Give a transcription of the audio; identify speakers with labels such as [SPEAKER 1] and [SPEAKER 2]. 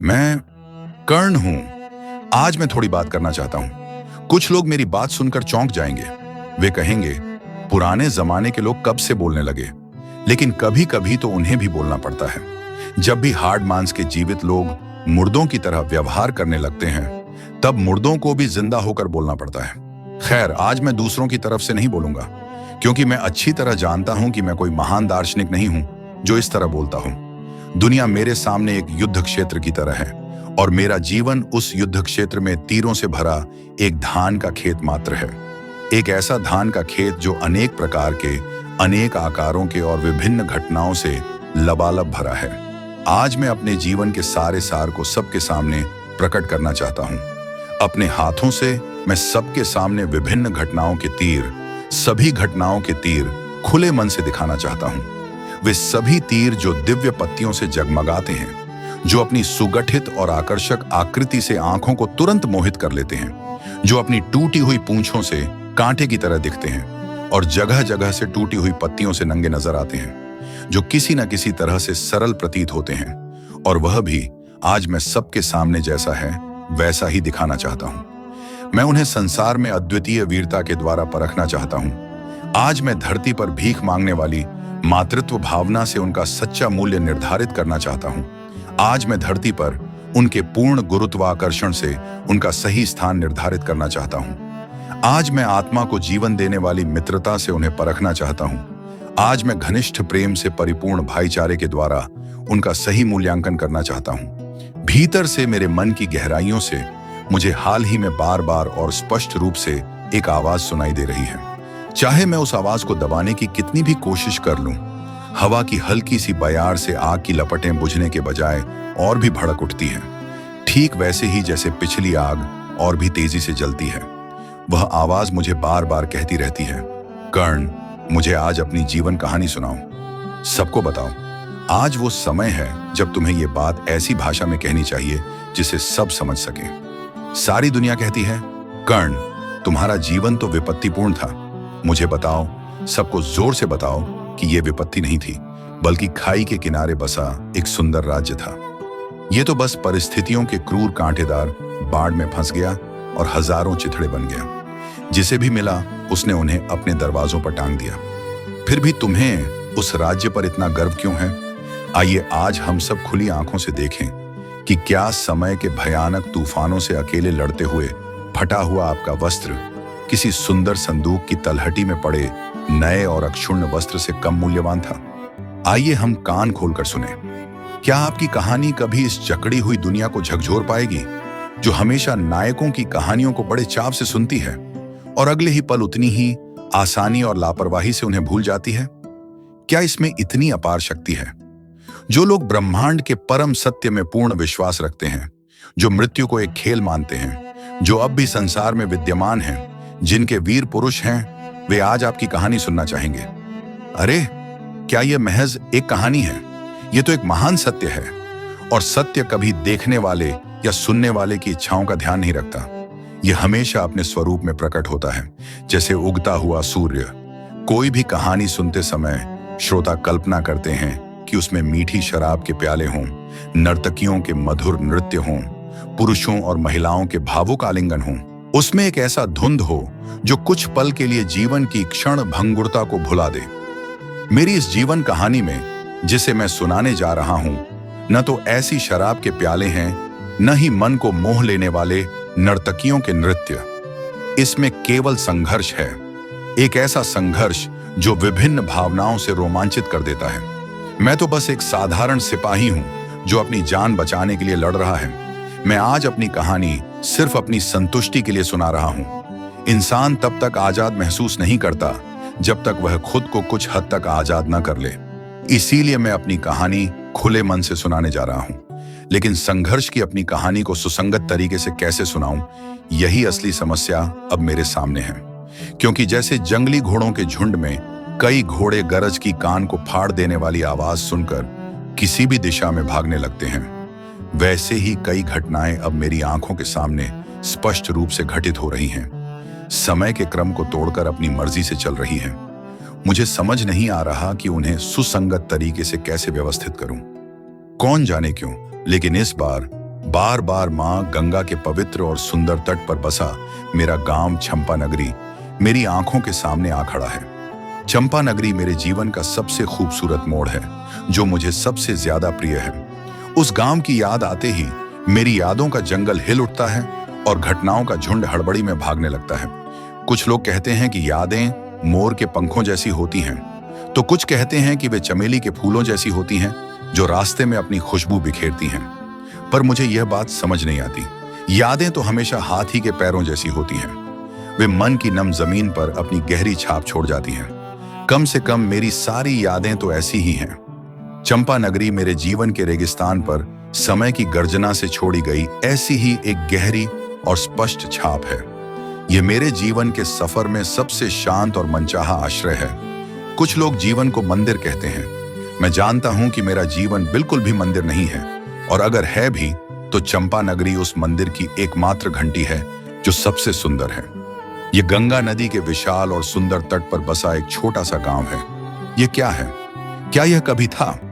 [SPEAKER 1] मैं कर्ण हूं। आज मैं थोड़ी बात करना चाहता हूं। कुछ लोग मेरी बात सुनकर चौंक जाएंगे। वे कहेंगे, पुराने जमाने के लोग कब से बोलने लगे? लेकिन कभी कभी तो उन्हें भी बोलना पड़ता है। जब भी हार्ड मांस के जीवित लोग मुर्दों की तरह व्यवहार करने लगते हैं, तब मुर्दों को भी जिंदा होकर बोलना पड़ता है। खैर, आज मैं दूसरों की तरफ से नहीं बोलूंगा, क्योंकि मैं अच्छी तरह जानता हूं कि मैं कोई महान दार्शनिक नहीं हूं जो इस तरह बोलता हूं। दुनिया मेरे सामने एक युद्ध क्षेत्र की तरह है, और मेरा जीवन उस युद्ध क्षेत्र में तीरों से भरा एक धान का खेत मात्र है। एक ऐसा धान का खेत जो अनेक प्रकार के, अनेक आकारों के और विभिन्न घटनाओं से लबालब भरा है। आज मैं अपने जीवन के सारे सार को सबके सामने प्रकट करना चाहता हूं। अपने हाथों से मैं सबके सामने विभिन्न घटनाओं के तीर, सभी घटनाओं के तीर खुले मन से दिखाना चाहता हूं। वे सभी तीर जो दिव्य पत्तियों से जगमगाते हैं, जो अपनी सुगठित और आकर्षक आकृति से आंखों को तुरंत मोहित कर लेते हैं, जो अपनी टूटी हुई पूंछों से कांटे की तरह दिखते हैं और जगह जगह से टूटी हुई पत्तियों से नंगे नजर आते हैं, जो किसी न किसी तरह से सरल प्रतीत होते हैं, और वह भी आज मैं सबके सामने जैसा है वैसा ही दिखाना चाहता हूं। मैं उन्हें संसार में अद्वितीय वीरता के द्वारा परखना चाहता हूं। आज मैं धरती पर भीख मांगने वाली मातृत्व भावना से उनका सच्चा मूल्य निर्धारित करना चाहता हूं। आज मैं धरती पर उनके पूर्ण गुरुत्वाकर्षण से उनका सही स्थान निर्धारित करना चाहता हूं। आज मैं आत्मा को जीवन देने वाली मित्रता से उन्हें परखना चाहता हूं। आज मैं घनिष्ठ प्रेम से परिपूर्ण भाईचारे के द्वारा उनका सही मूल्यांकन करना चाहता हूं। भीतर से, मेरे मन की गहराइयों से मुझे हाल ही में बार बार और स्पष्ट रूप से एक आवाज सुनाई दे रही है। चाहे मैं उस आवाज को दबाने की कितनी भी कोशिश कर लूं, हवा की हल्की सी बयार से आग की लपटें बुझने के बजाय और भी भड़क उठती हैं। ठीक वैसे ही जैसे पिछली आग और भी तेजी से जलती है। वह आवाज मुझे बार बार कहती रहती है, कर्ण, मुझे आज अपनी जीवन कहानी सुनाओ, सबको बताओ। आज वो समय है जब तुम्हें ये बात ऐसी भाषा में कहनी चाहिए जिसे सब समझ सकें। सारी दुनिया कहती है, कर्ण, तुम्हारा जीवन तो विपत्तिपूर्ण था। मुझे बताओ, सबको जोर से बताओ कि यह विपत्ति नहीं थी, बल्कि खाई के किनारे बसा एक सुंदर राज्य था। यह तो बस परिस्थितियों के क्रूर कांटेदार बाढ़ में फंस गया और हजारों चिथड़े बन गया। जिसे भी मिला उसने उन्हें अपने दरवाजों पर टांग दिया। फिर भी तुम्हें उस राज्य पर इतना गर्व क्यों है? आइए आज हम सब खुली आंखों से देखें कि क्या समय के भयानक तूफानों से अकेले लड़ते हुए फटा हुआ आपका वस्त्र किसी सुंदर संदूक की तलहटी में पड़े नए और अक्षुण्ण वस्त्र से कम मूल्यवान था। आइए हम कान खोलकर सुने। क्या आपकी कहानी कभी इस जकड़ी हुई दुनिया को झकझोर पाएगी, जो हमेशा नायकों की कहानियों को बड़े चाव से सुनती है और अगले ही पल उतनी ही आसानी और लापरवाही से उन्हें भूल जाती है? क्या इसमें इतनी अपार शक्ति है? जो लोग ब्रह्मांड के परम सत्य में पूर्ण विश्वास रखते हैं, जो मृत्यु को एक खेल मानते हैं, जो अब भी संसार में विद्यमान हैं, जिनके वीर पुरुष हैं, वे आज आपकी कहानी सुनना चाहेंगे। अरे, क्या यह महज एक कहानी है? यह तो एक महान सत्य है, और सत्य कभी देखने वाले या सुनने वाले की इच्छाओं का ध्यान नहीं रखता। यह हमेशा अपने स्वरूप में प्रकट होता है, जैसे उगता हुआ सूर्य। कोई भी कहानी सुनते समय श्रोता कल्पना करते हैं कि उसमें मीठी शराब के प्याले हों, नर्तकियों के मधुर नृत्य हों, पुरुषों और महिलाओं के भावुक आलिंगन हों। उसमें एक ऐसा धुंध हो जो कुछ पल के लिए जीवन की क्षण भंगुरता को भुला दे। मेरी इस जीवन कहानी में जिसे मैं सुनाने जा रहा हूं, न तो ऐसी शराब के प्याले हैं, न ही मन को मोह लेने वाले नर्तकियों के नृत्य। इसमें केवल संघर्ष है, एक ऐसा संघर्ष जो विभिन्न भावनाओं से रोमांचित कर देता है। मैं तो बस एक साधारण सिपाही हूं जो अपनी जान बचाने के लिए लड़ रहा है। मैं आज अपनी कहानी सिर्फ अपनी संतुष्टि के लिए सुना रहा हूं। इंसान तब तक आजाद महसूस नहीं करता जब तक वह खुद को कुछ हद तक आजाद न कर ले। इसीलिए मैं अपनी कहानी खुले मन से सुनाने जा रहा हूं। लेकिन संघर्ष की अपनी कहानी को सुसंगत तरीके से कैसे सुनाऊं, यही असली समस्या अब मेरे सामने है। क्योंकि जैसे जंगली घोड़ों के झुंड में कई घोड़े गरज की कान को फाड़ देने वाली आवाज सुनकर किसी भी दिशा में भागने लगते हैं, वैसे ही कई घटनाएं अब मेरी आंखों के सामने स्पष्ट रूप से घटित हो रही हैं। समय के क्रम को तोड़कर अपनी मर्जी से चल रही हैं। मुझे समझ नहीं आ रहा कि उन्हें सुसंगत तरीके से कैसे व्यवस्थित करूं। कौन जाने क्यों, लेकिन इस बार बार बार माँ गंगा के पवित्र और सुंदर तट पर बसा मेरा गांव चंपानगरी मेरी आंखों के सामने आ खड़ा है। चंपानगरी मेरे जीवन का सबसे खूबसूरत मोड़ है, जो मुझे सबसे ज्यादा प्रिय है। उस गांव की याद आते ही मेरी यादों का जंगल हिल उठता है और घटनाओं का झुंड हड़बड़ी में भागने लगता है। कुछ लोग कहते हैं कि यादें मोर के पंखों जैसी होती हैं, तो कुछ कहते हैं कि वे चमेली के फूलों जैसी होती हैं, जो रास्ते में अपनी खुशबू बिखेरती हैं। पर मुझे यह बात समझ नहीं आती। यादें तो हमेशा हाथी के पैरों जैसी होती हैं। वे मन की नम जमीन पर अपनी गहरी छाप छोड़ जाती हैं। कम से कम मेरी सारी यादें तो ऐसी ही हैं। चंपानगरी मेरे जीवन के रेगिस्तान पर समय की गर्जना से छोड़ी गई ऐसी ही एक गहरी और स्पष्ट छाप है। यह मेरे जीवन के सफर में सबसे शांत और मनचाहा आश्रय है। कुछ लोग जीवन को मंदिर कहते हैं। मैं जानता हूं कि मेरा जीवन बिल्कुल भी मंदिर नहीं है, और अगर है भी तो चंपानगरी उस मंदिर की एकमात्र घंटी है जो सबसे सुंदर है। यह गंगा नदी के विशाल और सुंदर तट पर बसा एक छोटा सा गांव है। यह क्या है? क्या यह कभी था?